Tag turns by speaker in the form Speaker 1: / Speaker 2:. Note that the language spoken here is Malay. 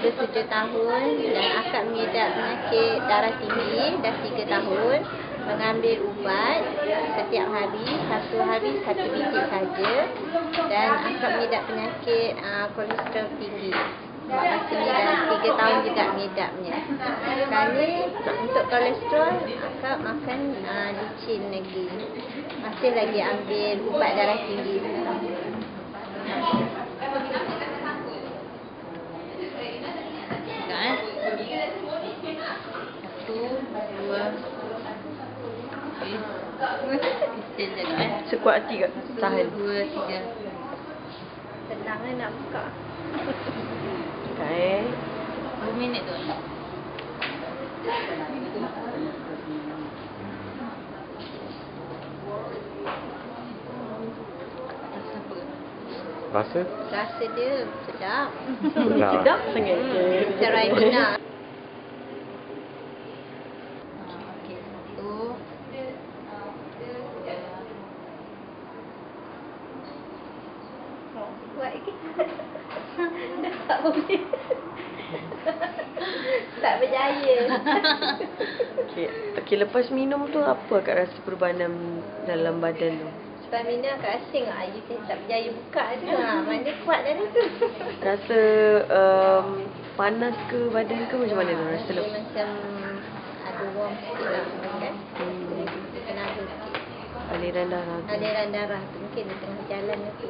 Speaker 1: 27 tahun dan akak mengidap penyakit darah tinggi dah 3 tahun. Mengambil ubat setiap hari, satu hari 1 biji saja. Dan akak mengidap penyakit kolesterol tinggi. Masa ni dah 3 tahun juga mengidapnya. Kali untuk kolesterol akak makan licin lagi. Masih lagi ambil ubat darah tinggi.
Speaker 2: Sekuat hati kat tahan.
Speaker 1: 2, 3. Senang nak buka.
Speaker 2: Okay.
Speaker 1: 2 minit tu.
Speaker 3: Rasa?
Speaker 1: Rasa dia sedap.
Speaker 2: Sedap sangat.
Speaker 1: Cerai benar. Okey, satu. Buat lagi. Tak boleh. Tak berjaya.
Speaker 2: Okey, lepas minum tu apa Kak rasa perubahan dalam badan tu?
Speaker 1: Stamina kat asing you tak berjaya buka je. Mana kuat dari tu.
Speaker 2: Rasa panas ke badan ke macam mana tu rasa?
Speaker 1: Dia macam ada warm sikit lah kan. Tenaga sikit.
Speaker 2: Aliran darah tu.
Speaker 1: Aliran darah tu mungkin di tengah jalan tu.